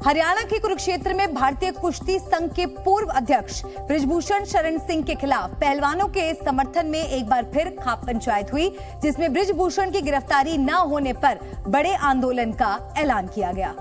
हरियाणा के कुरुक्षेत्र में भारतीय कुश्ती संघ के पूर्व अध्यक्ष बृजभूषण शरण सिंह के खिलाफ पहलवानों के समर्थन में एक बार फिर खाप पंचायत हुई, जिसमें बृजभूषण की गिरफ्तारी न होने पर बड़े आंदोलन का ऐलान किया गया।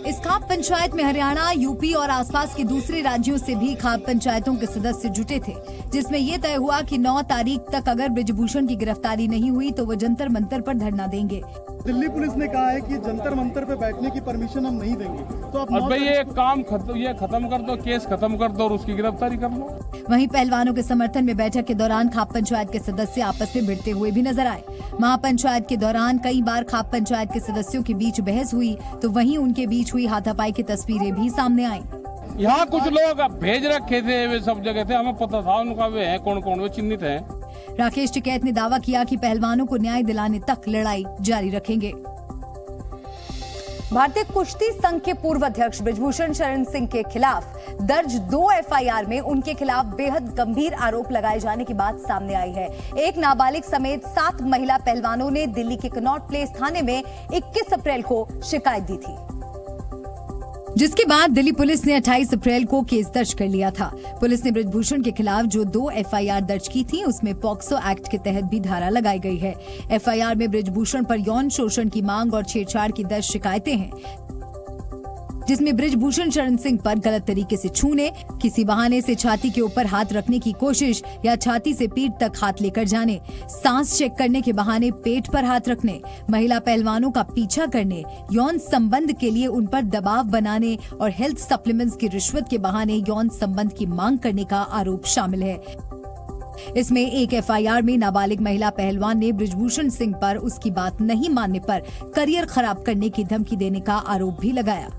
इस खाप पंचायत में हरियाणा, यूपी और आसपास के दूसरे राज्यों से भी खाप पंचायतों के सदस्य जुटे थे, जिसमें यह तय हुआ कि 9 तारीख तक अगर बृजभूषण की गिरफ्तारी नहीं हुई तो वो जंतर मंतर पर धरना देंगे। दिल्ली पुलिस ने कहा है कि जंतर मंतर पे बैठने की परमिशन हम नहीं देंगे, तो अब भाई ये काम खत्म कर दो, केस खत्म कर दो और उसकी गिरफ्तारी कर लो। वहीं पहलवानों के समर्थन में बैठक के दौरान खाप पंचायत के सदस्य आपस में भिड़ते हुए भी नजर आए। महापंचायत के दौरान कई बार खाप पंचायत के सदस्यों के बीच बहस हुई, तो वहीं उनके बीच हुई हाथापाई की तस्वीरें भी सामने आईं। यहाँ कुछ लोग भेज रखे थे, वे सब जगह थे, हमें पता था उनका वे है कौन वे चिन्हित हैं। राकेश टिकैत ने दावा किया कि पहलवानों को न्याय दिलाने तक लड़ाई जारी रखेंगे। भारतीय कुश्ती संघ के पूर्व अध्यक्ष बृजभूषण शरण सिंह के खिलाफ दर्ज 2 एफआईआर में उनके खिलाफ बेहद गंभीर आरोप लगाए जाने की बात सामने आई है। एक नाबालिग समेत 7 महिला पहलवानों ने दिल्ली के कनॉट प्लेस थाने में 21 अप्रैल को शिकायत दी थी, जिसके बाद दिल्ली पुलिस ने 28 अप्रैल को केस दर्ज कर लिया था। पुलिस ने बृजभूषण के खिलाफ जो 2 एफआईआर दर्ज की थी, उसमें पॉक्सो एक्ट के तहत भी धारा लगाई गई है। एफआईआर में बृजभूषण पर यौन शोषण की मांग और छेड़छाड़ की 10 शिकायतें हैं, जिसमें बृजभूषण शरण सिंह पर गलत तरीके से छूने, किसी बहाने से छाती के ऊपर हाथ रखने की कोशिश या छाती से पीठ तक हाथ लेकर जाने, सांस चेक करने के बहाने पेट पर हाथ रखने, महिला पहलवानों का पीछा करने, यौन संबंध के लिए उन पर दबाव बनाने और हेल्थ सप्लीमेंट्स की रिश्वत के बहाने यौन संबंध की मांग करने का आरोप शामिल है। इसमें एक एफआईआर में नाबालिग महिला पहलवान ने बृजभूषण सिंह पर उसकी बात नहीं मानने पर करियर खराब करने की धमकी देने का आरोप भी लगाया।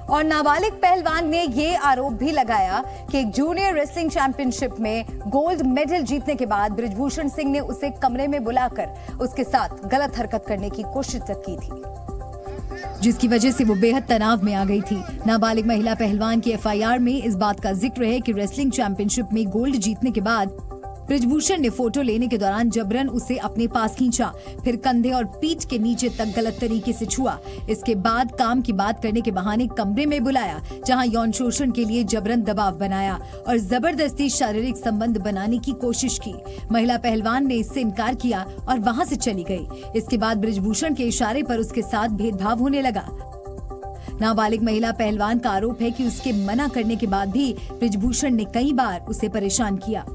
और नाबालिग पहलवान ने ये आरोप भी लगाया कि एक जूनियर रेसलिंग चैंपियनशिप में गोल्ड मेडल जीतने के बाद बृजभूषण सिंह ने उसे कमरे में बुलाकर उसके साथ गलत हरकत करने की कोशिश तक की थी, जिसकी वजह से वो बेहद तनाव में आ गई थी। नाबालिग महिला पहलवान की एफआईआर में इस बात का जिक्र है कि रेसलिंग चैंपियनशिप में गोल्ड जीतने के बाद बृजभूषण ने फोटो लेने के दौरान जबरन उसे अपने पास खींचा, फिर कंधे और पीठ के नीचे तक गलत तरीके से छुआ। इसके बाद काम की बात करने के बहाने कमरे में बुलाया, जहां यौन शोषण के लिए जबरन दबाव बनाया और जबरदस्ती शारीरिक संबंध बनाने की कोशिश की। महिला पहलवान ने इससे इनकार किया और वहां से चली गई। इसके बाद बृजभूषण के इशारे पर उसके साथ भेदभाव होने लगा। नाबालिग महिला पहलवान का आरोप है कि उसके मना करने के बाद भी बृजभूषण ने कई बार उसे परेशान किया,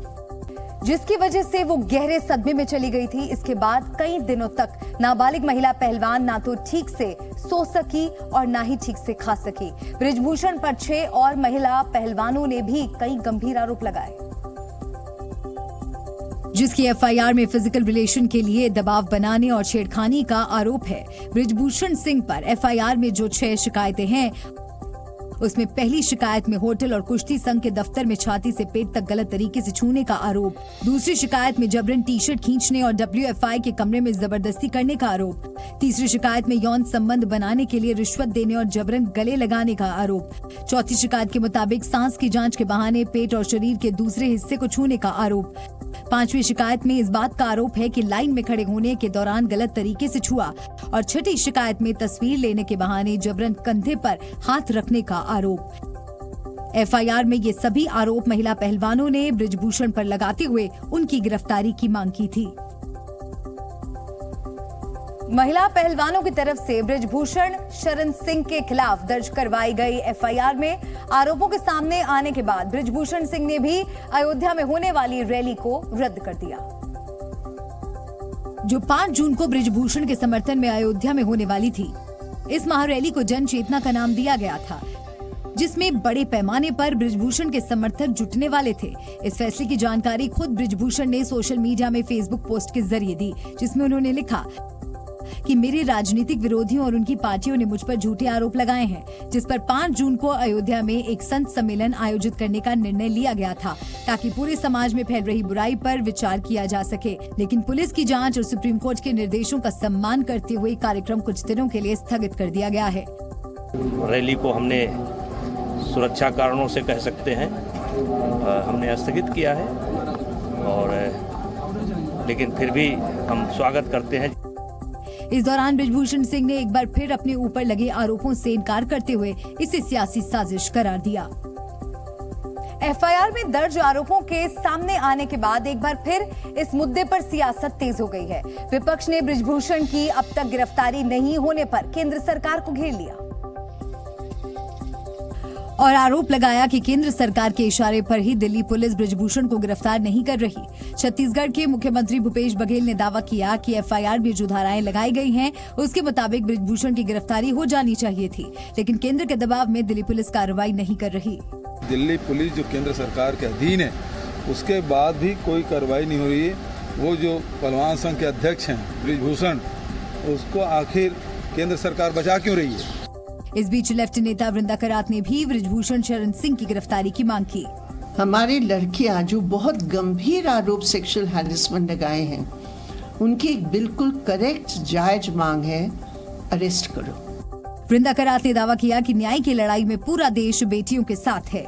जिसकी वजह से वो गहरे सदमे में चली गई थी। इसके बाद कई दिनों तक नाबालिग महिला पहलवान ना तो ठीक से सो सकी और ना ही ठीक से खा सकी। बृजभूषण पर 6 और महिला पहलवानों ने भी कई गंभीर आरोप लगाए, जिसकी एफआईआर में फिजिकल रिलेशन के लिए दबाव बनाने और छेड़खानी का आरोप है। बृजभूषण सिंह पर एफआईआर में जो 6 शिकायतें हैं, उसमें पहली शिकायत में होटल और कुश्ती संघ के दफ्तर में छाती से पेट तक गलत तरीके से छूने का आरोप, दूसरी शिकायत में जबरन टी-शर्ट खींचने और WFI के कमरे में जबरदस्ती करने का आरोप, तीसरी शिकायत में यौन संबंध बनाने के लिए रिश्वत देने और जबरन गले लगाने का आरोप, चौथी शिकायत के मुताबिक सांस की जांच के बहाने पेट और शरीर के दूसरे हिस्से को छूने का आरोप, पांचवी शिकायत में इस बात का आरोप है कि लाइन में खड़े होने के दौरान गलत तरीके से छुआ और छठी शिकायत में तस्वीर लेने के बहाने जबरन कंधे पर हाथ रखने का आरोप। एफआईआर में ये सभी आरोप महिला पहलवानों ने बृजभूषण पर लगाते हुए उनकी गिरफ्तारी की मांग की थी। महिला पहलवानों की तरफ से बृजभूषण शरण सिंह के खिलाफ दर्ज करवाई गई एफआईआर में आरोपों के सामने आने के बाद बृजभूषण सिंह ने भी अयोध्या में होने वाली रैली को रद्द कर दिया, जो 5 जून को बृजभूषण के समर्थन में अयोध्या में होने वाली थी। इस महारैली को जन चेतना का नाम दिया गया था, जिसमें बड़े पैमाने पर बृजभूषण के समर्थक जुटने वाले थे। इस फैसले की जानकारी खुद बृजभूषण ने सोशल मीडिया में फेसबुक पोस्ट के जरिए दी, जिसमें उन्होंने लिखा कि मेरे राजनीतिक विरोधियों और उनकी पार्टियों ने मुझ पर झूठे आरोप लगाए हैं, जिस पर 5 जून को अयोध्या में एक संत सम्मेलन आयोजित करने का निर्णय लिया गया था, ताकि पूरे समाज में फैल रही बुराई पर विचार किया जा सके। लेकिन पुलिस की जांच और सुप्रीम कोर्ट के निर्देशों का सम्मान करते हुए कार्यक्रम कुछ दिनों के लिए स्थगित कर दिया गया है। रैली को हमने सुरक्षा कारणों से कह सकते हैं हमने स्थगित किया है, और लेकिन फिर भी हम स्वागत करते हैं। इस दौरान बृजभूषण सिंह ने एक बार फिर अपने ऊपर लगे आरोपों से इनकार करते हुए इसे सियासी साजिश करार दिया। एफआईआर में दर्ज आरोपों के सामने आने के बाद एक बार फिर इस मुद्दे पर सियासत तेज हो गई है। विपक्ष ने बृजभूषण की अब तक गिरफ्तारी नहीं होने पर केंद्र सरकार को घेर लिया और आरोप लगाया कि केंद्र सरकार के इशारे पर ही दिल्ली पुलिस बृजभूषण को गिरफ्तार नहीं कर रही। छत्तीसगढ़ के मुख्यमंत्री भूपेश बघेल ने दावा किया कि एफआईआर में जो धाराएं लगाई गई हैं, उसके मुताबिक बृजभूषण की गिरफ्तारी हो जानी चाहिए थी, लेकिन केंद्र के दबाव में दिल्ली पुलिस कार्रवाई नहीं कर रही। दिल्ली पुलिस जो केंद्र सरकार के अधीन है, उसके बाद भी कोई कार्रवाई नहीं हो रही है। वो जो पहलवान संघ के अध्यक्ष हैं बृजभूषण, उसको आखिर केंद्र सरकार बचा क्यों रही है? इस बीच लेफ्ट नेता वृंदा करात ने भी बृजभूषण शरण सिंह की गिरफ्तारी की मांग की। हमारी लड़कियां जो बहुत गंभीर आरोप सेक्सुअल हैरेसमेंट लगाए हैं, उनकी एक बिल्कुल करेक्ट जायज मांग है, अरेस्ट करो। वृंदा करात ने दावा किया कि न्याय की लड़ाई में पूरा देश बेटियों के साथ है।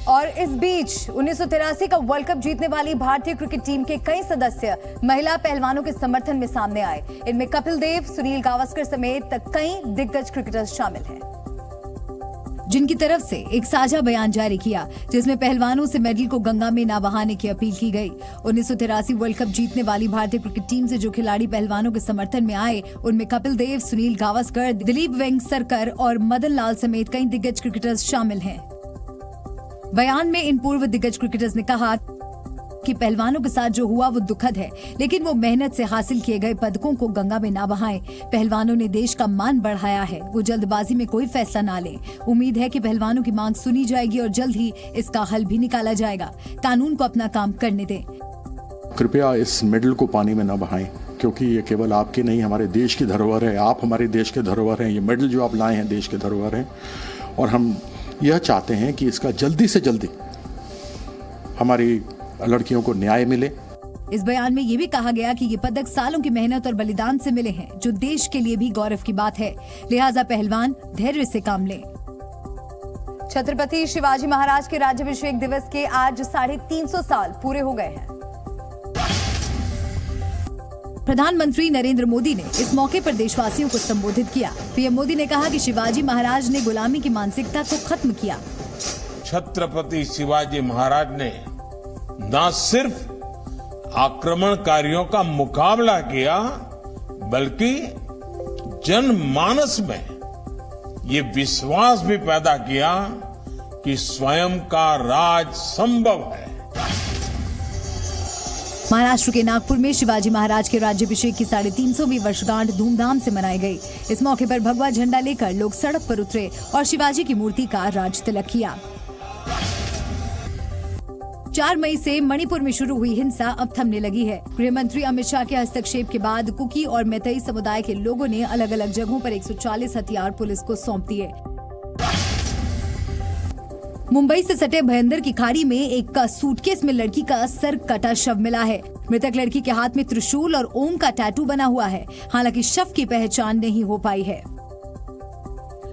और इस बीच 1983 का वर्ल्ड कप जीतने वाली भारतीय क्रिकेट टीम के कई सदस्य महिला पहलवानों के समर्थन में सामने आए। इनमें कपिल देव, सुनील गावस्कर समेत कई दिग्गज क्रिकेटर्स शामिल हैं, जिनकी तरफ से एक साझा बयान जारी किया, जिसमें पहलवानों से मेडल को गंगा में ना बहाने की अपील की गई। 1983 वर्ल्ड कप जीतने वाली भारतीय क्रिकेट टीम से जो खिलाड़ी पहलवानों के समर्थन में आए, उनमें कपिल देव, सुनील गावस्कर, दिलीप वेंगसरकर और मदन लाल समेत कई दिग्गज क्रिकेटर्स शामिल हैं। बयान में इन पूर्व दिग्गज क्रिकेटर्स ने कहा कि पहलवानों के साथ जो हुआ वो दुखद है, लेकिन वो मेहनत से हासिल किए गए पदकों को गंगा में ना बहाएं। पहलवानों ने देश का मान बढ़ाया है, वो जल्दबाजी में कोई फैसला ना लें। उम्मीद है कि पहलवानों की मांग सुनी जाएगी और जल्द ही इसका हल भी निकाला जाएगा। कानून को अपना काम करने दें। कृपया इस मेडल को पानी में ना बहाएं, क्योंकि ये केवल आपके नहीं, हमारे देश की धरोहर है। आप हमारे देश के धरोहर हैं। ये मेडल जो आप लाए हैं देश के धरोहर हैं, और हम यह चाहते हैं कि इसका जल्दी से जल्दी हमारी लड़कियों को न्याय मिले। इस बयान में ये भी कहा गया कि ये पदक सालों की मेहनत और बलिदान से मिले हैं, जो देश के लिए भी गौरव की बात है। लिहाजा पहलवान धैर्य से काम लें। छत्रपति शिवाजी महाराज के राज्याभिषेक दिवस के आज 350 साल पूरे हो गए हैं। प्रधानमंत्री नरेंद्र मोदी ने इस मौके पर देशवासियों को संबोधित किया। पीएम मोदी ने कहा कि शिवाजी महाराज ने गुलामी की मानसिकता को खत्म किया। छत्रपति शिवाजी महाराज ने न सिर्फ आक्रमणकारियों का मुकाबला किया, बल्कि जनमानस में ये विश्वास भी पैदा किया कि स्वयं का राज संभव है। महाराष्ट्र के नागपुर में शिवाजी महाराज के राज्याभिषेक की 350वीं वर्षगांठ धूमधाम से मनाई गई। इस मौके पर भगवा झंडा लेकर लोग सड़क पर उतरे और शिवाजी की मूर्ति का राज तिलक किया। 4 मई से मणिपुर में शुरू हुई हिंसा अब थमने लगी है। गृह मंत्री अमित शाह के हस्तक्षेप के बाद कुकी और मैतेई समुदाय के लोगों ने अलग अलग जगहों पर 140 हथियार पुलिस को सौंप दिए। मुंबई से सटे भयंदर की खाड़ी में एक सूटकेस में लड़की का सर कटा शव मिला है। मृतक लड़की के हाथ में त्रिशूल और ओम का टैटू बना हुआ है। हालांकि शव की पहचान नहीं हो पाई है।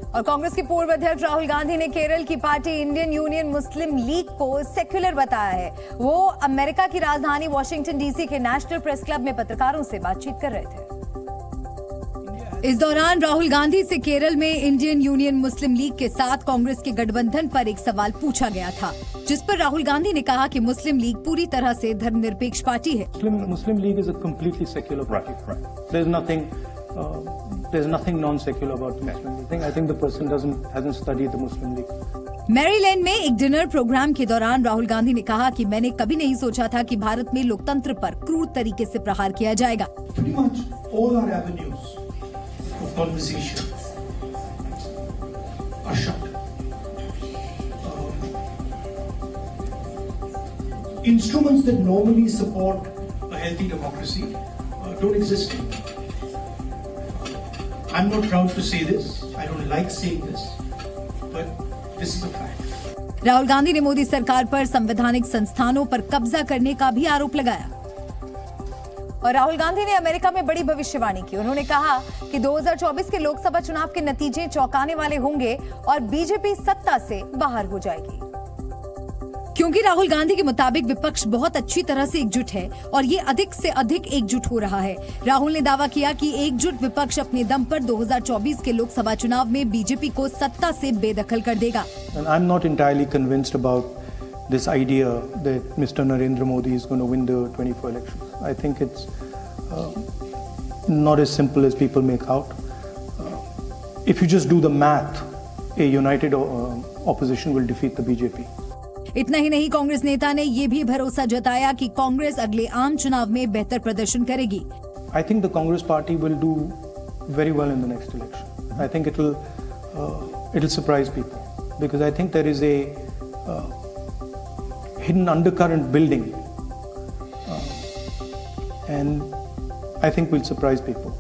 और कांग्रेस के पूर्व अध्यक्ष राहुल गांधी ने केरल की पार्टी इंडियन यूनियन मुस्लिम लीग को सेक्युलर बताया है। वो अमेरिका की राजधानी वॉशिंगटन डीसी के नेशनल प्रेस क्लब में पत्रकारों से बातचीत कर रहे थे। इस दौरान राहुल गांधी से केरल में इंडियन यूनियन मुस्लिम लीग के साथ कांग्रेस के गठबंधन पर एक सवाल पूछा गया था, जिस पर राहुल गांधी ने कहा कि मुस्लिम लीग पूरी तरह से धर्मनिरपेक्ष पार्टी है। Muslim League is a completely secular party. There's nothing non-secular about the Muslim League. I think the person hasn't studied the Muslim League. Maryland में एक डिनर प्रोग्राम के दौरान राहुल गांधी ने कहा कि मैंने कभी नहीं सोचा था कि भारत में लोकतंत्र पर क्रूर तरीके से प्रहार किया जाएगा। Pretty much all our avenues of conversation are shut. Instruments that normally support a healthy democracy don't exist anymore. I'm not proud to say this. I don't like saying this, but this is a fact. Rahul Gandhi ने मोदी सरकार पर संवैधानिक संस्थानों पर कब्जा करने का भी आरोप लगाया। और राहुल गांधी ने अमेरिका में बड़ी भविष्यवाणी की। उन्होंने कहा कि 2024 के लोकसभा चुनाव के नतीजे चौंकाने वाले होंगे और बीजेपी सत्ता से बाहर हो जाएगी। क्योंकि राहुल गांधी के मुताबिक विपक्ष बहुत अच्छी तरह से एकजुट है और ये अधिक से अधिक एकजुट हो रहा है। राहुल ने दावा किया कि एकजुट विपक्ष अपने दम पर 2024 के लोकसभा चुनाव में बीजेपी को सत्ता से बेदखल कर देगा। I am not entirely convinced about this idea that Mr. Narendra Modi is going to win the 24 elections. I think it's not as simple as people make out. If you just do the math, a united opposition will defeat the BJP. इतना ही नहीं, कांग्रेस नेता ने ये भी भरोसा जताया कि कांग्रेस अगले आम चुनाव में बेहतर प्रदर्शन करेगी। I think the Congress party will do very well in the next election. I think it'll surprise people because I think there is a hidden undercurrent building, and I think we'll surprise people.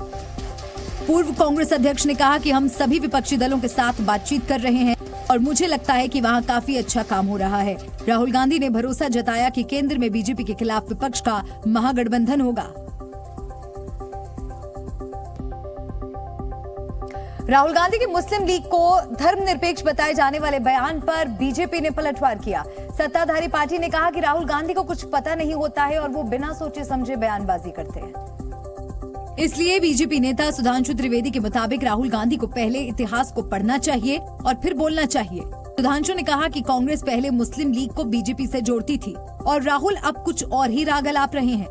पूर्व कांग्रेस अध्यक्ष ने कहा कि हम सभी विपक्षी दलों के साथ बातचीत कर रहे हैं और मुझे लगता है कि वहां काफी अच्छा काम हो रहा है। राहुल गांधी ने भरोसा जताया कि केंद्र में बीजेपी के खिलाफ विपक्ष का महागठबंधन होगा। राहुल गांधी की मुस्लिम लीग को धर्मनिरपेक्ष बताए जाने वाले बयान पर बीजेपी ने पलटवार किया। सत्ताधारी पार्टी ने कहा कि राहुल गांधी को कुछ पता नहीं होता है और वो बिना सोचे समझे बयानबाजी करते हैं। इसलिए बीजेपी नेता सुधांशु त्रिवेदी के मुताबिक राहुल गांधी को पहले इतिहास को पढ़ना चाहिए और फिर बोलना चाहिए। सुधांशु ने कहा कि कांग्रेस पहले मुस्लिम लीग को बीजेपी से जोड़ती थी और राहुल अब कुछ और ही राग अलाप रहे हैं।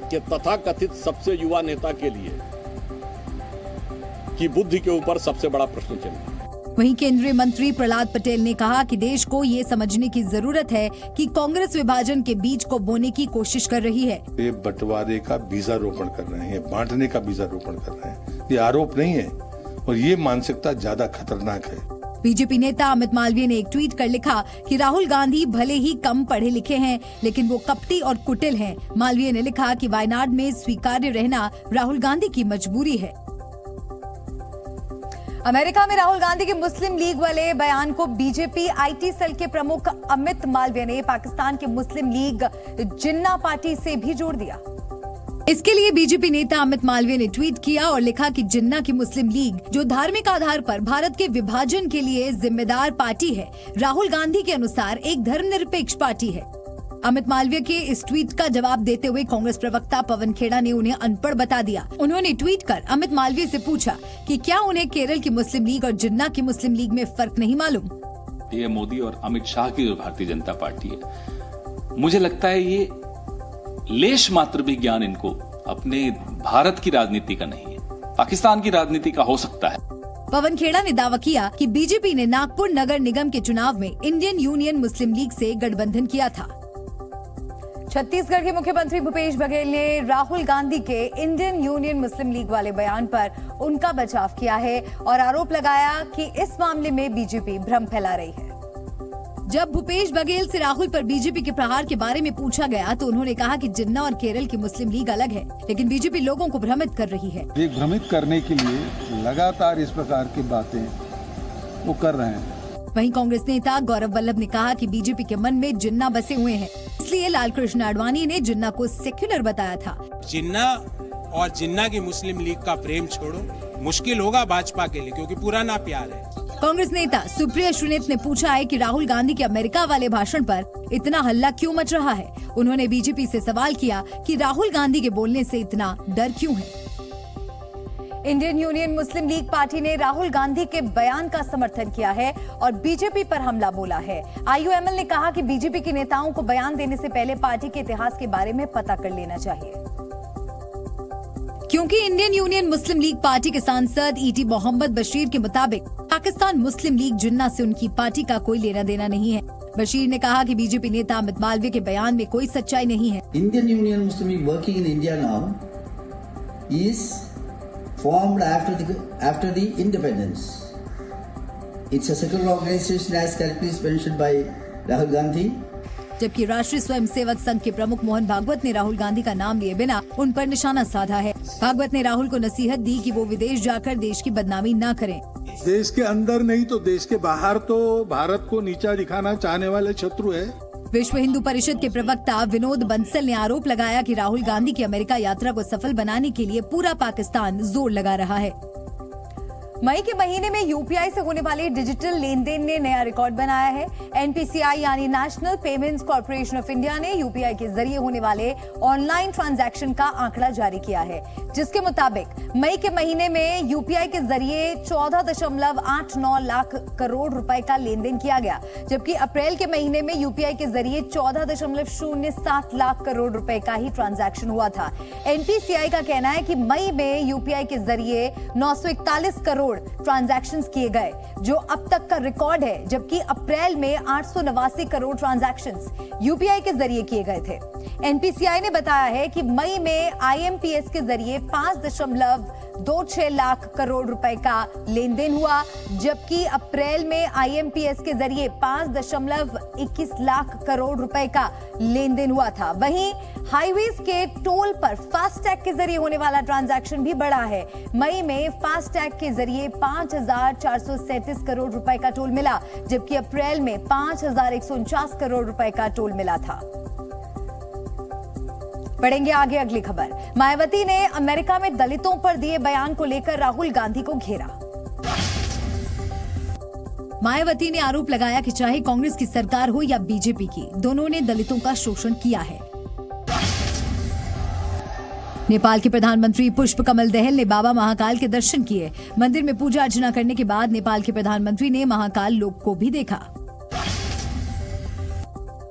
कि तथाकथित सबसे युवा नेता के लिए की बुद्धि के ऊपर सबसे बड़ा प्रश्न चिन्ह है। वहीं केंद्रीय मंत्री प्रहलाद पटेल ने कहा कि देश को ये समझने की जरूरत है कि कांग्रेस विभाजन के बीज को बोने की कोशिश कर रही है। ये बंटवारे का बीजारोपण कर रहे हैं, बांटने का बीजारोपण कर रहे हैं। ये आरोप नहीं है और ये मानसिकता ज्यादा खतरनाक है। बीजेपी नेता अमित मालवीय ने एक ट्वीट कर लिखा कि राहुल गांधी भले ही कम पढ़े लिखे हैं, लेकिन वो कपटी और कुटिल हैं। मालवीय ने लिखा कि वायनाड में स्वीकार्य रहना राहुल गांधी की मजबूरी है। अमेरिका में राहुल गांधी के मुस्लिम लीग वाले बयान को बीजेपी आईटी सेल के प्रमुख अमित मालवीय ने पाकिस्तान के मुस्लिम लीग जिन्ना पार्टी से भी जोड़ दिया। इसके लिए बीजेपी नेता अमित मालवीय ने ट्वीट किया और लिखा कि जिन्ना की मुस्लिम लीग, जो धार्मिक आधार पर भारत के विभाजन के लिए जिम्मेदार पार्टी है, राहुल गांधी के अनुसार एक धर्मनिरपेक्ष पार्टी है। अमित मालवीय के इस ट्वीट का जवाब देते हुए कांग्रेस प्रवक्ता पवन खेड़ा ने उन्हें अनपढ़ बता दिया। उन्होंने ट्वीट कर अमित मालवीय से पूछा कि क्या उन्हें केरल की मुस्लिम लीग और जिन्ना की मुस्लिम लीग में फर्क नहीं मालूम। ये मोदी और अमित शाह की जो भारतीय जनता पार्टी है, मुझे लगता है ये लेश मात्र भी ज्ञान इनको अपने भारत की राजनीति का नहीं है, पाकिस्तान की राजनीति का हो सकता है। पवन खेड़ा ने दावा किया कि बीजेपी ने नागपुर नगर निगम के चुनाव में इंडियन यूनियन मुस्लिम लीग से गठबंधन किया था। छत्तीसगढ़ के मुख्यमंत्री भूपेश बघेल ने राहुल गांधी के इंडियन यूनियन मुस्लिम लीग वाले बयान पर उनका बचाव किया है और आरोप लगाया कि इस मामले में बीजेपी भ्रम फैला रही है। जब भूपेश बघेल से राहुल पर बीजेपी के प्रहार के बारे में पूछा गया तो उन्होंने कहा कि जिन्ना और केरल की मुस्लिम लीग अलग है, लेकिन बीजेपी लोगों को भ्रमित कर रही है। ये भ्रमित करने के लिए लगातार इस प्रकार की बातें वो कर रहे हैं। वहीं कांग्रेस नेता गौरव वल्लभ ने कहा कि बीजेपी के मन में जिन्ना बसे हुए हैं, इसलिए लालकृष्ण आडवाणी ने जिन्ना को सेक्युलर बताया था। जिन्ना और जिन्ना की मुस्लिम लीग का प्रेम छोड़ो, मुश्किल होगा भाजपा के लिए, क्योंकि पुराना प्यार है। कांग्रेस नेता सुप्रिया श्रीनेत ने पूछा है कि राहुल गांधी के अमेरिका वाले भाषण पर इतना हल्ला क्यों मच रहा है। उन्होंने बीजेपी से सवाल किया कि राहुल गांधी के बोलने से इतना डर क्यों है। इंडियन यूनियन मुस्लिम लीग पार्टी ने राहुल गांधी के बयान का समर्थन किया है और बीजेपी पर हमला बोला है। आईयूएमएल ने कहा कि बीजेपी के नेताओं को बयान देने से पहले पार्टी के इतिहास के बारे में पता कर लेना चाहिए, क्योंकि इंडियन यूनियन मुस्लिम लीग पार्टी के सांसद ईटी मोहम्मद बशीर के मुताबिक पाकिस्तान मुस्लिम लीग जिन्ना से उनकी पार्टी का कोई लेना देना नहीं है। बशीर ने कहा कि बीजेपी नेता अमित मालवीय के बयान में कोई सच्चाई नहीं है। Indian union Muslim league working in India now is formed after the independence. It's a secular organization as correctly mentioned by Rahul Gandhi. जबकि राष्ट्रीय स्वयंसेवक संघ के प्रमुख मोहन भागवत ने राहुल गांधी का नाम लिए बिना उन पर निशाना साधा है। भागवत ने राहुल को नसीहत दी कि वो विदेश जाकर देश की बदनामी न करें। देश के अंदर नहीं तो देश के बाहर तो भारत को नीचा दिखाना चाहने वाले शत्रु है। विश्व हिंदू परिषद के प्रवक्ता विनोद बंसल ने आरोप लगाया कि राहुल गांधी की अमेरिका यात्रा को सफल बनाने के लिए पूरा पाकिस्तान जोर लगा रहा है। मई के महीने में यूपीआई से होने वाले डिजिटल लेन देन ने नया रिकॉर्ड बनाया है। एनपीसीआई यानी national payments corporation of India ने यूपीआई के जरिए होने वाले ऑनलाइन ट्रांजैक्शन का आंकड़ा जारी किया है, जिसके मुताबिक मई के महीने में यूपीआई के जरिए 14.89 लाख करोड़ रुपए का लेन देन किया गया, जबकि अप्रैल के महीने में यूपीआई के जरिए 14.07 लाख करोड़ रुपए का ही ट्रांजैक्शन हुआ था। एनपीसीआई का कहना है कि मई में यूपीआई के जरिए 941 करोड़ ट्रांजैक्शंस किए गए, जो अब तक का रिकॉर्ड है, जबकि अप्रैल में 889 करोड़ ट्रांजैक्शंस यूपीआई के जरिए किए गए थे। एनपीसीआई ने बताया है कि मई में आईएमपीएस के जरिए 5.26 लाख करोड़ रुपए का लेन देन हुआ, जबकि अप्रैल में आईएमपीएस के जरिए 5.21 लाख करोड़ रुपए का लेन देन हुआ था। वहीं हाईवेज के टोल पर फास्टैग के जरिए होने वाला ट्रांजैक्शन भी बढ़ा है। मई में फास्टैग के जरिए 5,437 करोड़ रुपए का टोल मिला, जबकि अप्रैल में 5,149 करोड़ रुपए का टोल मिला था। बढ़ेंगे आगे अगली खबर। मायावती ने अमेरिका में दलितों पर दिए बयान को लेकर राहुल गांधी को घेरा। मायावती ने आरोप लगाया कि चाहे कांग्रेस की सरकार हो या बीजेपी की, दोनों ने दलितों का शोषण किया है। नेपाल के प्रधानमंत्री पुष्प कमल दहल ने बाबा महाकाल के दर्शन किए। मंदिर में पूजा अर्चना करने के बाद नेपाल के प्रधानमंत्री ने महाकाल लोक को भी देखा।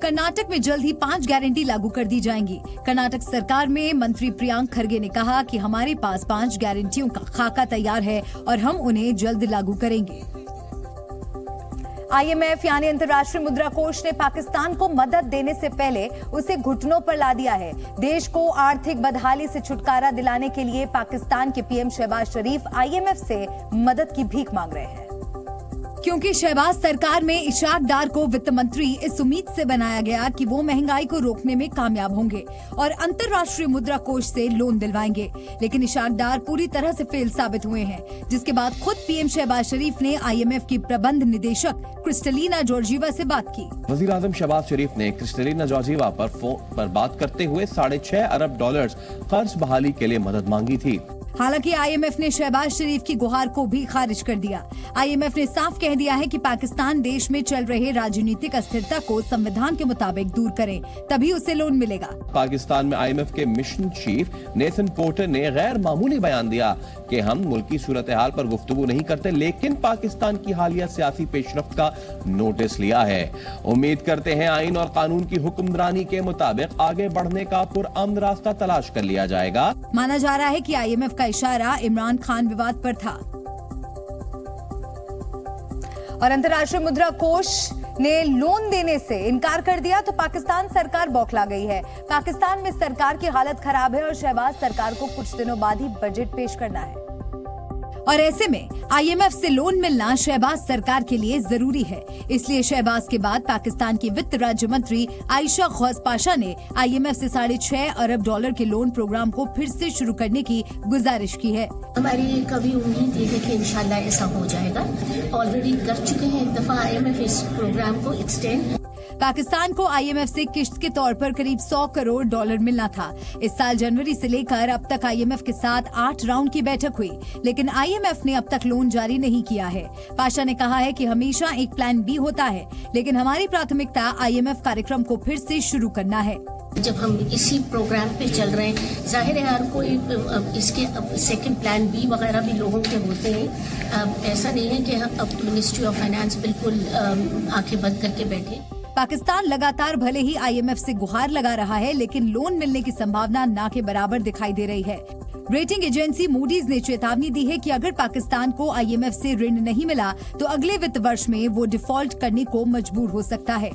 कर्नाटक में जल्द ही 5 गारंटी लागू कर दी जाएंगी। कर्नाटक सरकार में मंत्री प्रियांक खरगे ने कहा कि हमारे पास 5 गारंटियों का खाका तैयार है और हम उन्हें जल्द लागू करेंगे। आईएमएफ यानी अंतर्राष्ट्रीय मुद्रा कोष ने पाकिस्तान को मदद देने से पहले उसे घुटनों पर ला दिया है। देश को आर्थिक बदहाली से छुटकारा दिलाने के लिए पाकिस्तान के पीएम शहबाज शरीफ आईएमएफ से मदद की भीख मांग रहे हैं, क्योंकि शहबाज सरकार में इशाक डार को वित्त मंत्री इस उम्मीद से बनाया गया कि वो महंगाई को रोकने में कामयाब होंगे और अंतर्राष्ट्रीय मुद्रा कोष से लोन दिलवाएंगे। लेकिन इशाक डार पूरी तरह से फेल साबित हुए हैं, जिसके बाद खुद पीएम शहबाज शरीफ ने आईएमएफ की प्रबंध निदेशक क्रिस्टलीना जॉर्जीवा से बात की। वजीर आजम शहबाज शरीफ ने क्रिस्टलीना जॉर्जीवा पर फोन पर बात करते हुए $6.5 अरब कर्ज बहाली के लिए मदद मांगी थी। हालांकि आईएमएफ ने शहबाज शरीफ की गुहार को भी खारिज कर दिया। आईएमएफ ने साफ कह दिया है कि पाकिस्तान देश में चल रहे राजनीतिक अस्थिरता को संविधान के मुताबिक दूर करे, तभी उसे लोन मिलेगा। पाकिस्तान में आईएमएफ के मिशन चीफ नेथन पोर्टर ने गैर मामूली बयान दिया कि हम मुल्क की सूरत हाल पर गुफ्तगू नहीं करते, लेकिन पाकिस्तान की हालिया सियासी पेशरफ्त का नोटिस लिया है। उम्मीद करते हैं आइन और कानून की हुक्मरानी के मुताबिक आगे बढ़ने का पुरअमन रास्ता तलाश कर लिया जाएगा। माना जा रहा है कि आईएमएफ का इशारा इमरान खान विवाद पर था और अंतर्राष्ट्रीय मुद्रा कोष ने लोन देने से इनकार कर दिया तो पाकिस्तान सरकार बौखला गई है। पाकिस्तान में सरकार की हालत खराब है और शहबाज सरकार को कुछ दिनों बाद ही बजट पेश करना है और ऐसे में आईएमएफ से लोन मिलना शहबाज सरकार के लिए जरूरी है। इसलिए शहबाज के बाद पाकिस्तान की वित्त राज्य मंत्री आयशा खौस पाशा ने आईएमएफ से $6.5 अरब के लोन प्रोग्राम को फिर से शुरू करने की गुजारिश की है। हमारी कभी उम्मीद है कि इंशाल्लाह ऐसा हो जाएगा। ऑलरेडी कर चुके हैं एक दफा आईएमएफ इस प्रोग्राम को एक्सटेंड। पाकिस्तान को आईएमएफ से किश्त के तौर पर करीब $100 करोड़ मिलना था। इस साल जनवरी से लेकर अब तक आईएमएफ के साथ 8 राउंड की बैठक हुई, लेकिन आईएमएफ ने अब तक लोन जारी नहीं किया है। पाशा ने कहा है कि हमेशा एक प्लान बी होता है, लेकिन हमारी प्राथमिकता आईएमएफ कार्यक्रम को फिर से शुरू करना है। जब हम इसी प्रोग्राम पे चल रहे हैं, जाहिर है हर कोई इसके सेकंड प्लान बी वगैरह भी लोगों के होते हैं। ऐसा नहीं है कि अब मिनिस्ट्री ऑफ फाइनेंस बिल्कुल आंखें बंद करके बैठे। पाकिस्तान लगातार भले ही आईएमएफ से गुहार लगा रहा है, लेकिन लोन मिलने की संभावना ना के बराबर दिखाई दे रही है। रेटिंग एजेंसी मूडीज ने चेतावनी दी है कि अगर पाकिस्तान को आईएमएफ से ऋण नहीं मिला तो अगले वित्त वर्ष में वो डिफॉल्ट करने को मजबूर हो सकता है।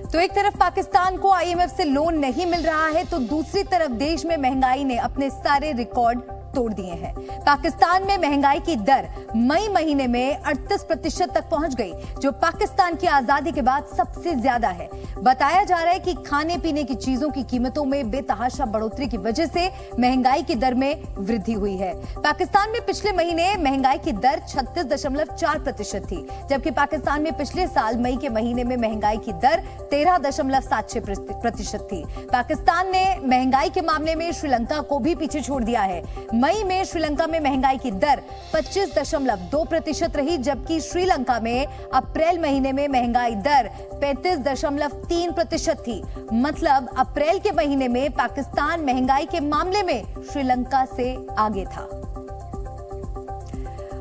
तो एक तरफ पाकिस्तान को आईएमएफ से लोन नहीं मिल रहा है, तो दूसरी तरफ देश में महंगाई ने अपने सारे रिकॉर्ड तोड़ दिए हैं। पाकिस्तान में महंगाई की दर मई महीने में 38% तक पहुंच गई, जो पाकिस्तान की आजादी के बाद सबसे ज्यादा है। बताया जा रहा है कि खाने पीने की चीजों की कीमतों में बेतहाशा बढ़ोतरी की वजह से महंगाई की दर में वृद्धि हुई है। पाकिस्तान में पिछले महीने महंगाई की दर 36.4% थी, जबकि पाकिस्तान में पिछले साल मई के महीने में महंगाई की दर 13.76% थी। पाकिस्तान ने महंगाई के मामले में श्रीलंका को भी पीछे छोड़ दिया है। मई में श्रीलंका में महंगाई की दर 25.2% रही, जबकि श्रीलंका में अप्रैल महीने में महंगाई दर 35.3% थी। मतलब अप्रैल के महीने में पाकिस्तान महंगाई के मामले में श्रीलंका से आगे था।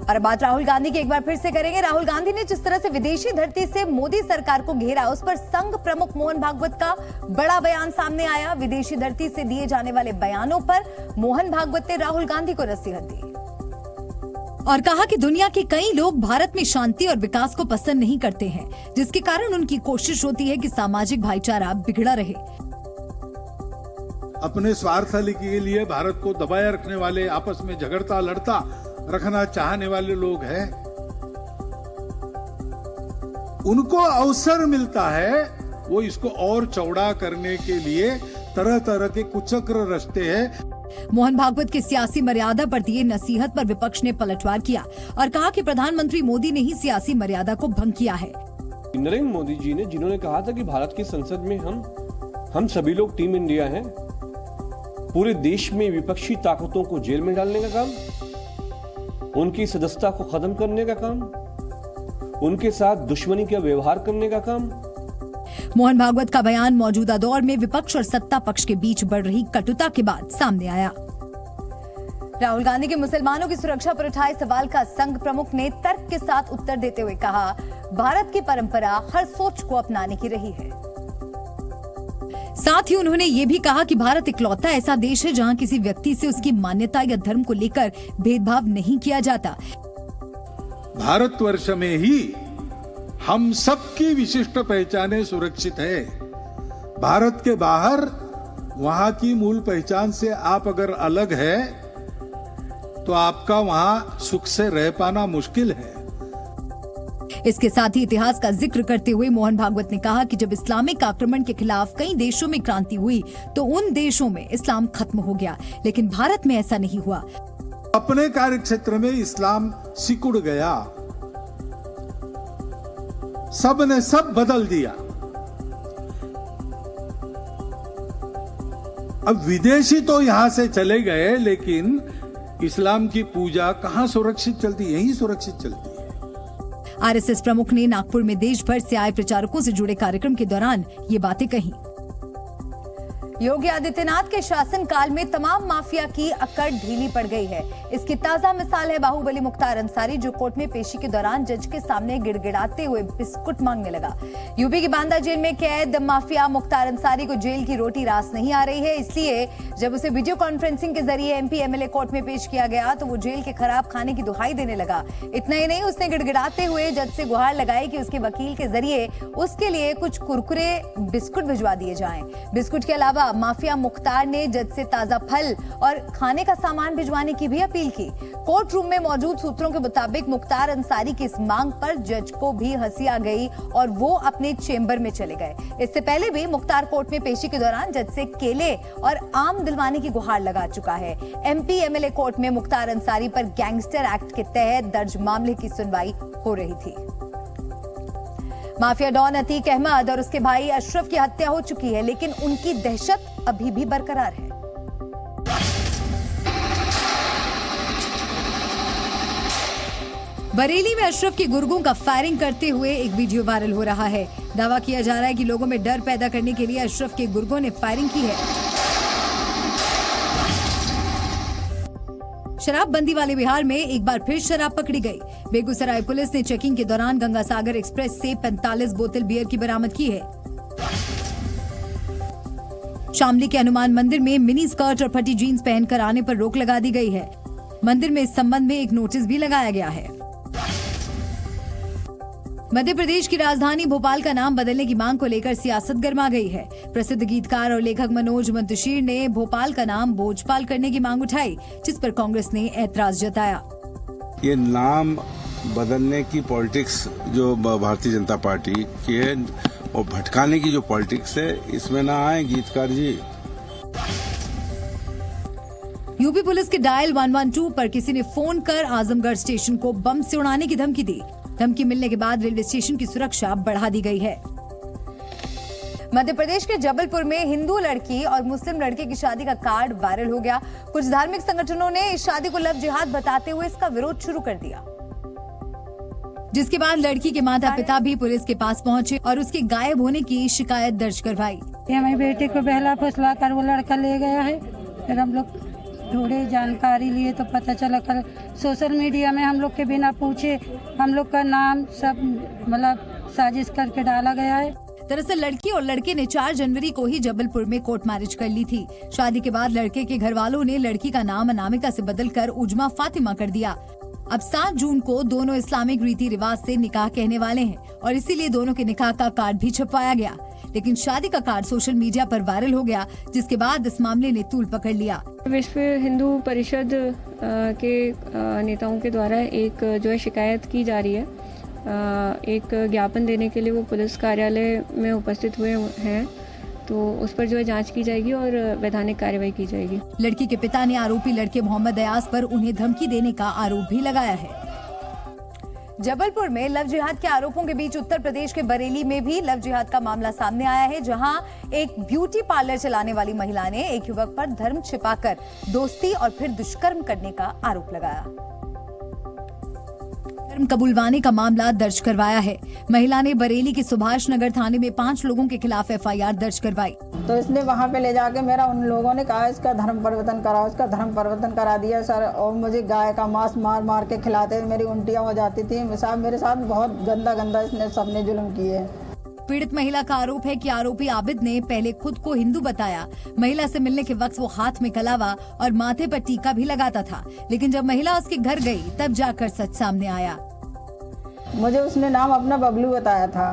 और बात राहुल गांधी की एक बार फिर से करेंगे। राहुल गांधी ने जिस तरह से विदेशी धरती से मोदी सरकार को घेरा, उस पर संघ प्रमुख मोहन भागवत का बड़ा बयान सामने आया। विदेशी धरती से दिए जाने वाले बयानों पर मोहन भागवत ने राहुल गांधी को नसीहत दी और कहा कि दुनिया के कई लोग भारत में शांति और विकास को पसंद नहीं करते हैं, जिसके कारण उनकी कोशिश होती है कि सामाजिक भाईचारा बिगड़ा रहे। अपने स्वार्थ के लिए भारत को दबाए रखने वाले, आपस में झगड़ता लड़ता रखना चाहने वाले लोग हैं, उनको अवसर मिलता है, वो इसको और चौड़ा करने के लिए तरह तरह के कुचक्र रचते हैं। मोहन भागवत की सियासी मर्यादा पर दिए नसीहत पर विपक्ष ने पलटवार किया और कहा कि प्रधानमंत्री मोदी ने ही सियासी मर्यादा को भंग किया है। नरेंद्र मोदी जी ने, जिन्होंने कहा था कि भारत की संसद में हम सभी लोग टीम इंडिया हैं, पूरे देश में विपक्षी ताकतों को जेल में डालने का काम, उनकी सदस्यता को खत्म करने का काम, उनके साथ दुश्मनी का व्यवहार करने का काम। मोहन भागवत का बयान मौजूदा दौर में विपक्ष और सत्ता पक्ष के बीच बढ़ रही कटुता के बाद सामने आया। राहुल गांधी के मुसलमानों की सुरक्षा पर उठाए सवाल का संघ प्रमुख ने तर्क के साथ उत्तर देते हुए कहा, भारत की परंपरा हर सोच को अपनाने की रही है। साथ ही उन्होंने ये भी कहा कि भारत इकलौता ऐसा देश है जहां किसी व्यक्ति से उसकी मान्यता या धर्म को लेकर भेदभाव नहीं किया जाता। भारतवर्ष में ही हम सबकी विशिष्ट पहचानें सुरक्षित है। भारत के बाहर वहां की मूल पहचान से आप अगर अलग है तो आपका वहां सुख से रह पाना मुश्किल है। इसके साथ ही इतिहास का जिक्र करते हुए मोहन भागवत ने कहा कि जब इस्लामिक आक्रमण के खिलाफ कई देशों में क्रांति हुई तो उन देशों में इस्लाम खत्म हो गया, लेकिन भारत में ऐसा नहीं हुआ। अपने कार्यक्षेत्र में इस्लाम सिकुड़ गया, सब ने सब बदल दिया। अब विदेशी तो यहां से चले गए, लेकिन इस्लाम की पूजा कहां सुरक्षित चलती? यहीं सुरक्षित चलती है। आरएसएस प्रमुख ने नागपुर में देश भर से आए प्रचारकों से जुड़े कार्यक्रम के दौरान ये बातें कही। योगी आदित्यनाथ के शासनकाल में तमाम माफिया की अकड़ ढीली पड़ गई है। इसकी ताजा मिसाल है बाहुबली मुख्तार अंसारी, जो कोर्ट में पेशी के दौरान जज के सामने गिड़गिड़ाते हुए बिस्कुट मांगने लगा। यूपी की बांदा जेल में कैद माफिया मुख्तार अंसारी को जेल की रोटी रास नहीं आ रही है, इसलिए जब उसे वीडियो कॉन्फ्रेंसिंग के जरिए एमपी एमएलए कोर्ट में पेश किया गया तो वो जेल के खराब खाने की दुहाई देने लगा। इतना ही नहीं, उसने गिड़गिड़ाते हुए जज से गुहार लगाई कि उसके वकील के जरिए उसके लिए कुछ कुरकुरे बिस्कुट भिजवा दिए जाएं। बिस्कुट के अलावा माफिया मुख्तार ने जज से ताजा फल और खाने का सामान भिजवाने की भी अपील की। कोर्ट रूम में मौजूद सूत्रों के मुताबिक मुख्तार अंसारी की इस मांग पर जज को भी हंसी आ गई और वो अपने चेंबर में चले गए। इससे पहले भी मुख्तार कोर्ट में पेशी के दौरान जज से केले और आम दिलवाने की गुहार लगा चुका है। एमपी एमएलए कोर्ट में मुख्तार अंसारी पर गैंगस्टर एक्ट के तहत दर्ज मामले की सुनवाई हो रही थी। माफिया डॉन अतीक अहमद और उसके भाई अशरफ की हत्या हो चुकी है, लेकिन उनकी दहशत अभी भी बरकरार है। बरेली में अशरफ के गुर्गों का फायरिंग करते हुए एक वीडियो वायरल हो रहा है। दावा किया जा रहा है कि लोगों में डर पैदा करने के लिए अशरफ के गुर्गों ने फायरिंग की है। शराबबंदी वाले बिहार में एक बार फिर शराब पकड़ी गई। बेगूसराय पुलिस ने चेकिंग के दौरान गंगा सागर एक्सप्रेस से 45 बोतल बियर की बरामद की है। शामली के हनुमान मंदिर में मिनी स्कर्ट और फटी जीन्स पहनकर आने पर रोक लगा दी गई है। मंदिर में इस संबंध में एक नोटिस भी लगाया गया है। मध्य प्रदेश की राजधानी भोपाल का नाम बदलने की मांग को लेकर सियासत गर्मा गई है। प्रसिद्ध गीतकार और लेखक मनोज मुंतशिर ने भोपाल का नाम भोजपाल करने की मांग उठाई, जिस पर कांग्रेस ने ऐतराज जताया। ये नाम बदलने की पॉलिटिक्स जो भारतीय जनता पार्टी की है और भटकाने की जो पॉलिटिक्स है, इसमें ना आए गीतकार जी। यूपी पुलिस के डायल 112 पर किसी ने फोन कर आजमगढ़ स्टेशन को बम से उड़ाने की धमकी दी। धमकी मिलने के बाद रेलवे स्टेशन की सुरक्षा बढ़ा दी गई है। मध्य प्रदेश के जबलपुर में हिंदू लड़की और मुस्लिम लड़के की शादी का कार्ड वायरल हो गया। कुछ धार्मिक संगठनों ने इस शादी को लव जिहाद बताते हुए इसका विरोध शुरू कर दिया, जिसके बाद लड़की के माता पिता भी पुलिस के पास पहुंचे और उसके गायब होने की शिकायत दर्ज करवाई। हमारी बेटे को बहला फुसला कर वो लड़का ले गया है। फिर हम लोग थोड़ी जानकारी लिए तो पता चला कल सोशल मीडिया में हम लोग के बिना पूछे हम लोग का नाम सब मतलब साजिश करके डाला गया है। दरअसल लड़की और लड़के ने 4 जनवरी को ही जबलपुर में कोर्ट मैरिज कर ली थी। शादी के बाद लड़के के घर वालों ने लड़की का नाम अनामिका से बदलकर उजमा फातिमा कर दिया। अब 7 जून को दोनों इस्लामिक रीति रिवाज से निकाह कहने वाले हैं और इसीलिए दोनों के निकाह का कार्ड भी छपवाया गया। लेकिन शादी का कार्ड सोशल मीडिया पर वायरल हो गया, जिसके बाद इस मामले ने तूल पकड़ लिया। विश्व हिंदू परिषद के नेताओं के द्वारा एक जो है शिकायत की जा रही है। एक ज्ञापन देने के लिए वो पुलिस कार्यालय में उपस्थित हुए हैं, तो उस पर जो है जांच की जाएगी और वैधानिक कार्रवाई की जाएगी। लड़की के पिता ने आरोपी लड़के मोहम्मद अयाज पर उन्हें धमकी देने का आरोप भी लगाया है। जबलपुर में लव जिहाद के आरोपों के बीच उत्तर प्रदेश के बरेली में भी लव जिहाद का मामला सामने आया है, जहां एक ब्यूटी पार्लर चलाने वाली महिला ने एक युवक पर धर्म छिपाकर दोस्ती और फिर दुष्कर्म करने का आरोप लगाया। धर्म कबूलवाने का मामला दर्ज करवाया है। महिला ने बरेली के सुभाष नगर थाने में 5 लोगों के खिलाफ FIR दर्ज करवाई। तो इसने वहाँ पे ले जाके मेरा उन लोगों ने कहा इसका धर्म परिवर्तन कराओ, इसका धर्म परिवर्तन करा दिया सर। और मुझे गाय का मांस मार मार के खिलाते, मेरी उल्टियाँ हो जाती थी। मेरे साथ बहुत गंदा इसने सबने जुल्म किए। पीड़ित महिला का आरोप है कि आरोपी आबिद ने पहले खुद को हिंदू बताया। महिला से मिलने के वक्त वो हाथ में कलावा और माथे पर टीका भी लगाता था, लेकिन जब महिला उसके घर गई तब जाकर सच सामने आया। मुझे उसने नाम अपना बबलू बताया था,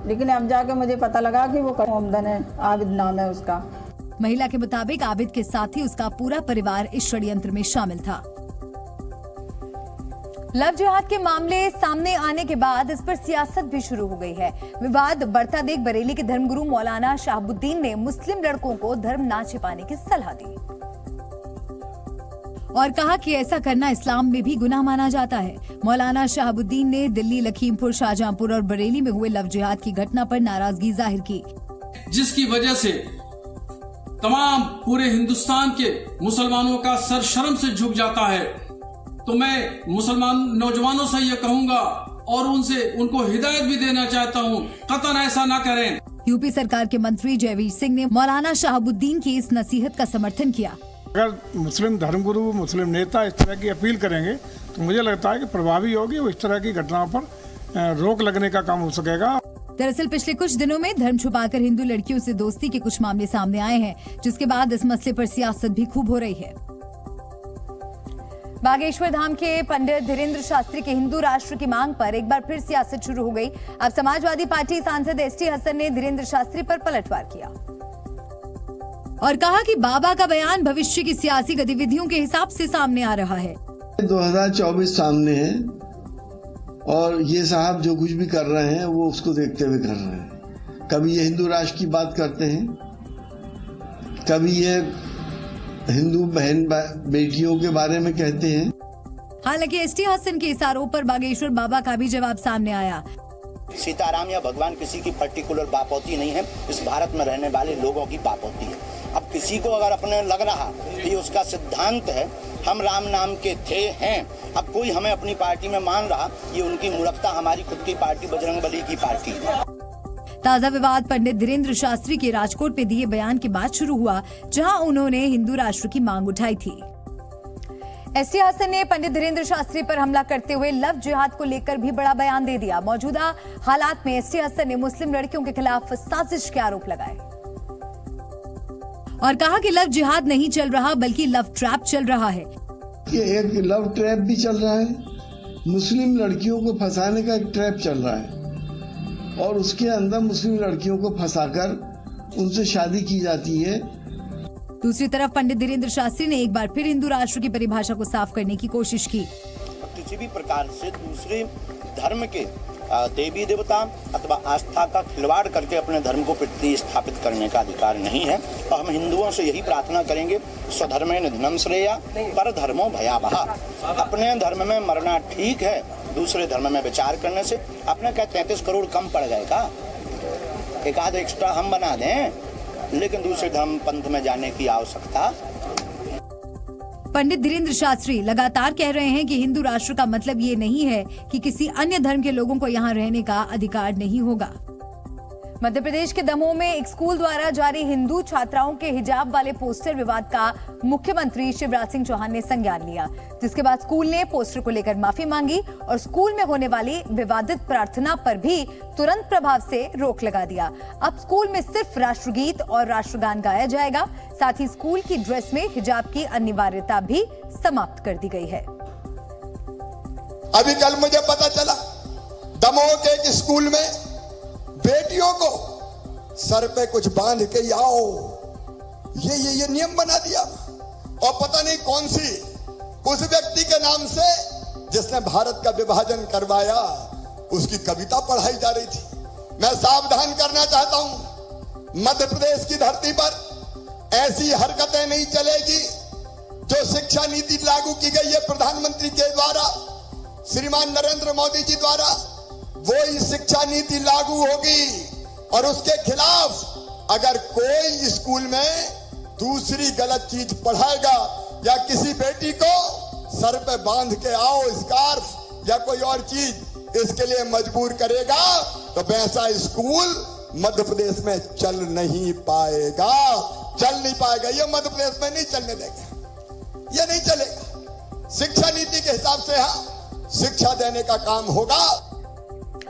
लेकिन अब जाके मुझे पता लगा कि वो मोहम्मदन है, आबिद नाम है उसका। महिला के मुताबिक आबिद के साथ ही उसका पूरा परिवार इस षड्यंत्र में शामिल था। लव जिहाद के मामले सामने आने के बाद इस पर सियासत भी शुरू हो गई है। विवाद बढ़ता देख बरेली के धर्मगुरु मौलाना शहाबुद्दीन ने मुस्लिम लड़कों को धर्म ना छिपाने की सलाह दी और कहा कि ऐसा करना इस्लाम में भी गुनाह माना जाता है। मौलाना शहाबुद्दीन ने दिल्ली, लखीमपुर, शाहजहांपुर और बरेली में हुए लव जिहाद की घटना पर नाराजगी जाहिर की, जिसकी वजह से तमाम पूरे हिंदुस्तान के मुसलमानों का सर शर्म से झुक जाता है। तो मैं मुसलमान नौजवानों से ये कहूंगा और उनको हिदायत भी देना चाहता हूँ, कतन ऐसा ना करें। यूपी सरकार के मंत्री जयवीर सिंह ने मौलाना शहाबुद्दीन की इस नसीहत का समर्थन किया। अगर मुस्लिम धर्मगुरु, मुस्लिम नेता इस तरह की अपील करेंगे तो मुझे लगता है कि प्रभावी होगी और इस तरह की घटनाओं पर रोक लगने का काम हो सकेगा। दरअसल पिछले कुछ दिनों में धर्म छुपाकर हिंदू लड़कियों से दोस्ती के कुछ मामले सामने आए हैं, जिसके बाद इस मसले पर सियासत भी खूब हो रही है। बागेश्वर धाम के पंडित धीरेन्द्र शास्त्री के हिंदू राष्ट्र की मांग पर एक बार फिर सियासत शुरू हो गई। अब समाजवादी पार्टी सांसद ST हसन ने धीरेन्द्र शास्त्री पर पलटवार किया और कहा कि बाबा का बयान भविष्य की सियासी गतिविधियों के हिसाब से सामने आ रहा है। 2024 सामने है और ये साहब जो कुछ भी कर रहे हैं वो उसको देखते हुए कर रहे हैं। कभी ये हिंदू राष्ट्र की बात करते हैं, कभी ये हिंदू बहन बेटियों के बारे में कहते हैं। हालांकि ST हसन के इस आरोप पर बागेश्वर बाबा का भी जवाब सामने आया। सीताराम या भगवान किसी की पर्टिकुलर बापौती नहीं है, इस भारत में रहने वाले लोगों की बापौती है। अब किसी को अगर अपने लग रहा कि उसका सिद्धांत है हम राम नाम के थे हैं, अब कोई हमें अपनी पार्टी में मान रहा, ये उनकी मूर्खता। हमारी खुद की पार्टी बजरंगबली की पार्टी है। ताजा विवाद पंडित धीरेन्द्र शास्त्री के राजकोट पे दिए बयान के बाद शुरू हुआ, जहां उन्होंने हिंदू राष्ट्र की मांग उठाई थी। ST हसन ने पंडित धीरेन्द्र शास्त्री पर हमला करते हुए लव जिहाद को लेकर भी बड़ा बयान दे दिया। मौजूदा हालात में ST हसन ने मुस्लिम लड़कियों के खिलाफ साजिश के आरोप लगाए और कहा कि लव जिहाद नहीं चल रहा बल्कि लव ट्रैप चल रहा है। ये एक लव ट्रैप भी चल रहा है, मुस्लिम लड़कियों को फंसाने का एक ट्रैप चल रहा है और उसके अंदर मुस्लिम लड़कियों को फंसाकर उनसे शादी की जाती है। दूसरी तरफ पंडित धीरेन्द्र शास्त्री ने एक बार फिर हिंदू राष्ट्र की परिभाषा को साफ करने की कोशिश की। किसी भी प्रकार से दूसरे धर्म के देवी देवता अथवा आस्था का खिलवाड़ करके अपने धर्म को प्रतिस्थापित करने का अधिकार नहीं है। और हम हिंदुओं से यही प्रार्थना करेंगे, स्वधर्मे निधनम श्रेया पर धर्मो भयावह। अपने धर्म में मरना ठीक है, दूसरे धर्म में विचार करने से। अपने क्या 33 करोड़ कम पड़ गए का? एक आध एक्स्ट्रा हम बना दें, लेकिन दूसरे धर्म पंथ में जाने की आवश्यकता। पंडित धीरेन्द्र शास्त्री लगातार कह रहे हैं कि हिंदू राष्ट्र का मतलब ये नहीं है कि किसी अन्य धर्म के लोगों को यहाँ रहने का अधिकार नहीं होगा। मध्य प्रदेश के दमोह में एक स्कूल द्वारा जारी हिंदू छात्राओं के हिजाब वाले पोस्टर विवाद का मुख्यमंत्री शिवराज सिंह चौहान ने संज्ञान लिया, जिसके बाद स्कूल ने पोस्टर को लेकर माफी मांगी और स्कूल में होने वाली विवादित प्रार्थना पर भी तुरंत प्रभाव से रोक लगा दिया। अब स्कूल में सिर्फ राष्ट्रगीत और राष्ट्रगान गाया जाएगा। साथ ही स्कूल की ड्रेस में हिजाब की अनिवार्यता भी समाप्त कर दी गई है। अभी कल मुझे पता चला दमोह के एक स्कूल में बेटियों को सर पे कुछ बांध के आओ, ये नियम बना दिया। और पता नहीं कौन सी उस व्यक्ति के नाम से जिसने भारत का विभाजन करवाया, उसकी कविता पढ़ाई जा रही थी। मैं सावधान करना चाहता हूं, मध्य प्रदेश की धरती पर ऐसी हरकतें नहीं चलेगी। जो शिक्षा नीति लागू की गई है प्रधानमंत्री के द्वारा, श्रीमान नरेंद्र मोदी जी द्वारा, वो ही शिक्षा नीति लागू होगी और उसके खिलाफ अगर कोई स्कूल में दूसरी गलत चीज पढ़ाएगा या किसी बेटी को सर पे बांध के आओ स्कार्फ या कोई और चीज इसके लिए मजबूर करेगा, तो वैसा स्कूल मध्य प्रदेश में चल नहीं पाएगा। ये मध्य प्रदेश में नहीं चलने देंगे, ये नहीं चलेगा। शिक्षा नीति के हिसाब से शिक्षा देने का काम होगा।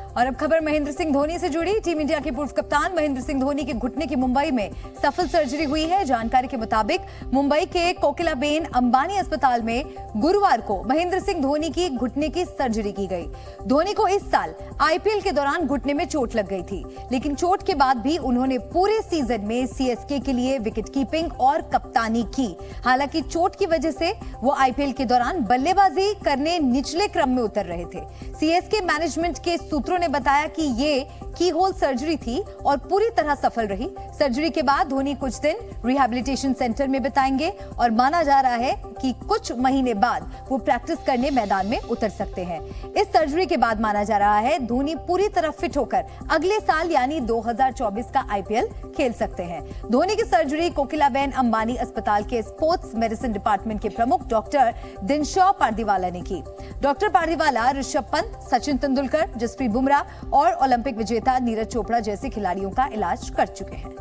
और अब खबर महेंद्र सिंह धोनी से जुड़ी। टीम इंडिया के पूर्व कप्तान महेंद्र सिंह धोनी के घुटने की मुंबई में सफल सर्जरी हुई है। जानकारी के मुताबिक मुंबई के कोकिलाबेन अंबानी अस्पताल में गुरुवार को महेंद्र सिंह धोनी की घुटने की सर्जरी की गई। धोनी को इस साल आईपीएल के दौरान घुटने में चोट लग गई थी, लेकिन चोट के बाद भी उन्होंने पूरे सीजन में सीएसके के लिए विकेट कीपिंग और कप्तानी की। हालांकि चोट की वजह से वो आईपीएल के दौरान बल्लेबाजी करने निचले क्रम में उतर रहे थे। सीएसके मैनेजमेंट के सूत्रों ने बताया कि ये की होल सर्जरी थी और पूरी तरह सफल रही। सर्जरी के बाद धोनी कुछ दिन रिहैबिलिटेशन सेंटर में बिताएंगे और माना जा रहा है कि कुछ महीने बाद वो प्रैक्टिस करने मैदान में उतर सकते हैं। इस सर्जरी के बाद माना जा रहा है धोनी पूरी तरह फिट होकर अगले साल यानी 2024 का आईपीएल खेल सकते हैं। धोनी की सर्जरी कोकिलाबेन अंबानी अस्पताल के स्पोर्ट्स मेडिसिन डिपार्टमेंट के प्रमुख डॉक्टर दिनशॉ पारदीवाला ने की। डॉक्टर पारदीवाला ऋषभ पंत, सचिन तेंदुलकर, जसप्रीत बुमराह और ओलंपिक विजेता नीरज चोपड़ा जैसे खिलाड़ियों का इलाज कर चुके हैं।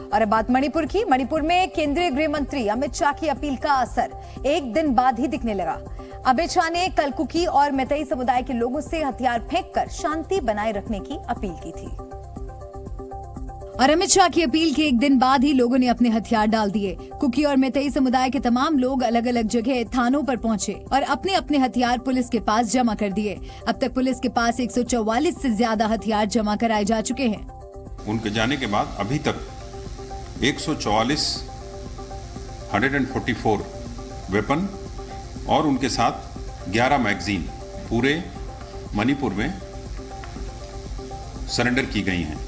और अब बात मणिपुर की। मणिपुर में केंद्रीय गृह मंत्री अमित शाह की अपील का असर एक दिन बाद ही दिखने लगा। अमित शाह ने कल कुकी और मैतेई समुदाय के लोगों से हथियार फेंककर शांति बनाए रखने की अपील की थी। और अमित शाह की अपील के एक दिन बाद ही लोगों ने अपने हथियार डाल दिए। कुकी और मैतेई समुदाय के तमाम लोग अलग अलग जगह थानों पर पहुंचे और अपने अपने हथियार पुलिस के पास जमा कर दिए। अब तक पुलिस के पास 144 से ज्यादा हथियार जमा कराए जा चुके हैं। उनके जाने के बाद अभी तक 144 वेपन और उनके साथ 11 मैगजीन पूरे मणिपुर में सरेंडर की गई हैं।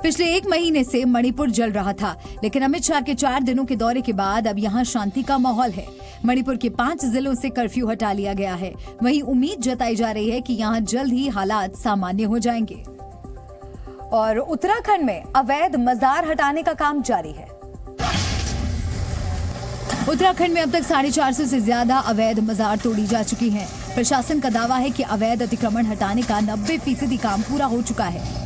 पिछले एक महीने से मणिपुर जल रहा था, लेकिन अमित शाह के 4 दिनों के दौरे के बाद अब यहाँ शांति का माहौल है। मणिपुर के 5 जिलों से कर्फ्यू हटा लिया गया है। वहीं उम्मीद जताई जा रही है कि यहाँ जल्द ही हालात सामान्य हो जाएंगे। और उत्तराखंड में अवैध मजार हटाने का काम जारी है। उत्तराखंड में अब तक 450 से ज्यादा अवैध मजार तोड़ी जा चुकी हैं। प्रशासन का दावा है कि अवैध अतिक्रमण हटाने का 90% काम पूरा हो चुका है।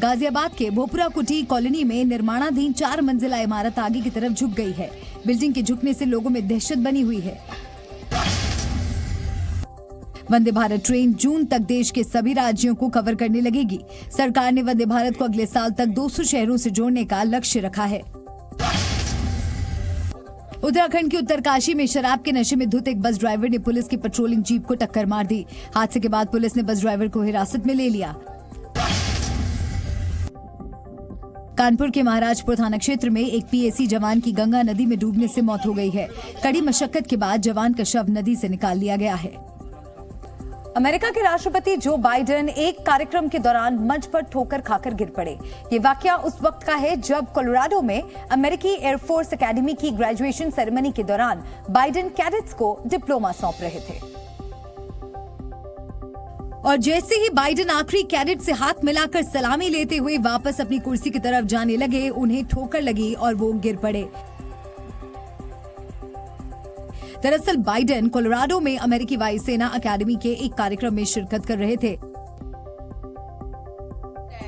गाजियाबाद के भोपुरा कुटी कॉलोनी में निर्माणाधीन 4 मंजिला इमारत आगे की तरफ झुक गई है। बिल्डिंग के झुकने से लोगों में दहशत बनी हुई है। वंदे भारत ट्रेन जून तक देश के सभी राज्यों को कवर करने लगेगी। सरकार ने वंदे भारत को अगले साल तक 200 शहरों से जोड़ने का लक्ष्य रखा है। उत्तराखंड के उत्तरकाशी में शराब के नशे में धुत एक बस ड्राइवर ने पुलिस की पेट्रोलिंग जीप को टक्कर मार दी। हादसे के बाद पुलिस ने बस ड्राइवर को हिरासत में ले लिया। कानपुर के महाराजपुर थाना क्षेत्र में एक पीएसी जवान की गंगा नदी में डूबने से मौत हो गई है। कड़ी मशक्कत के बाद जवान का शव नदी से निकाल लिया गया है। अमेरिका के राष्ट्रपति जो बाइडेन एक कार्यक्रम के दौरान मंच पर ठोकर खाकर गिर पड़े। ये वाकया उस वक्त का है जब कोलोराडो में अमेरिकी एयरफोर्स एकेडमी की ग्रेजुएशन सेरेमनी के दौरान बाइडेन कैडेट्स को डिप्लोमा सौंप रहे थे। और जैसे ही बाइडेन आखिरी कैडेट से हाथ मिलाकर सलामी लेते हुए वापस अपनी कुर्सी की तरफ जाने लगे, उन्हें ठोकर लगी और वो गिर पड़े। दरअसल बाइडेन कोलोराडो में अमेरिकी वायुसेना अकादमी के एक कार्यक्रम में शिरकत कर रहे थे,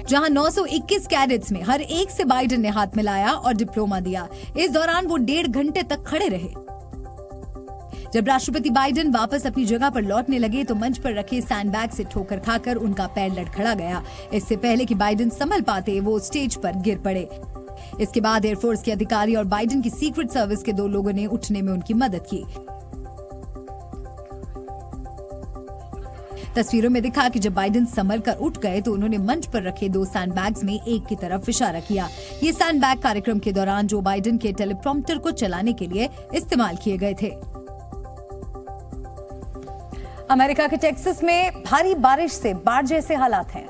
जहां 921 कैडेट्स में हर एक से बाइडेन ने हाथ मिलाया और डिप्लोमा दिया। इस दौरान वो 1.5 घंटे तक खड़े रहे। जब राष्ट्रपति बाइडेन वापस अपनी जगह पर लौटने लगे तो मंच पर रखे सैंडबैग से ठोकर खाकर उनका पैर लड़खड़ा गया। इससे पहले कि बाइडेन संभल पाते, वो स्टेज पर गिर पड़े। इसके बाद एयरफोर्स के अधिकारी और बाइडेन की सीक्रेट सर्विस के 2 लोगों ने उठने में उनकी मदद की। तस्वीरों में दिखा कि जब बाइडेन संभल कर उठ गए तो उन्होंने मंच पर रखे 2 सैंडबैग्स में एक की तरफ इशारा किया। ये सैंडबैग कार्यक्रम के दौरान जो बाइडेन के टेलीप्रॉम्प्टर को चलाने के लिए इस्तेमाल किए गए थे। अमेरिका के टेक्सास में भारी बारिश से बाढ़ जैसे हालात हैं।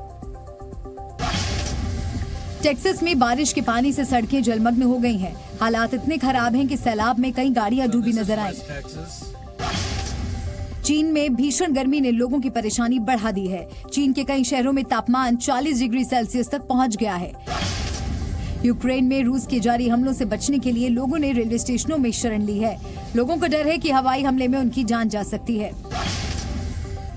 टेक्सास में बारिश के पानी से सड़कें जलमग्न हो गई हैं। हालात इतने खराब हैं कि सैलाब में कई गाड़ियां डूबी नजर आई। चीन में भीषण गर्मी ने लोगों की परेशानी बढ़ा दी है। चीन के कई शहरों में तापमान 40 डिग्री सेल्सियस तक पहुंच गया है। यूक्रेन में रूस के जारी हमलों से बचने के लिए लोगों ने रेलवे स्टेशनों में शरण ली है। लोगों को डर है कि हवाई हमले में उनकी जान जा सकती है।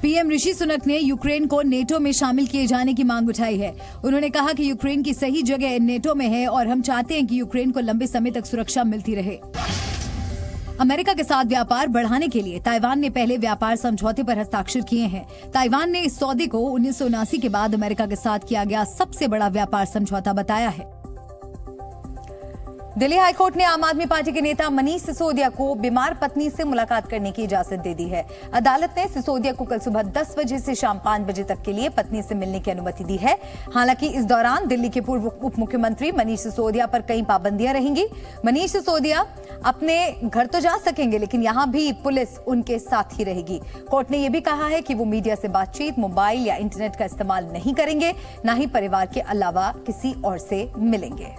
पीएम ऋषि सुनक ने यूक्रेन को नेटो में शामिल किए जाने की मांग उठाई है। उन्होंने कहा कि यूक्रेन की सही जगह नेटो में है और हम चाहते हैं कि यूक्रेन को लंबे समय तक सुरक्षा मिलती रहे। अमेरिका के साथ व्यापार बढ़ाने के लिए ताइवान ने पहले व्यापार समझौते पर हस्ताक्षर किए हैं। ताइवान ने इस सौदे को 1979 के बाद अमेरिका के साथ किया गया सबसे बड़ा व्यापार समझौता बताया है। दिल्ली हाईकोर्ट ने आम आदमी पार्टी के नेता मनीष सिसोदिया को बीमार पत्नी से मुलाकात करने की इजाजत दे दी है। अदालत ने सिसोदिया को कल सुबह 10 बजे से शाम 5 बजे तक के लिए पत्नी से मिलने की अनुमति दी है। हालांकि इस दौरान दिल्ली के पूर्व उप मुख्यमंत्री मनीष सिसोदिया पर कई पाबंदियां रहेंगी। मनीष सिसोदिया अपने घर तो जा सकेंगे, लेकिन यहाँ भी पुलिस उनके साथ ही रहेगी। कोर्ट ने यह भी कहा है कि वो मीडिया से बातचीत, मोबाइल या इंटरनेट का इस्तेमाल नहीं करेंगे, न ही परिवार के अलावा किसी और से मिलेंगे।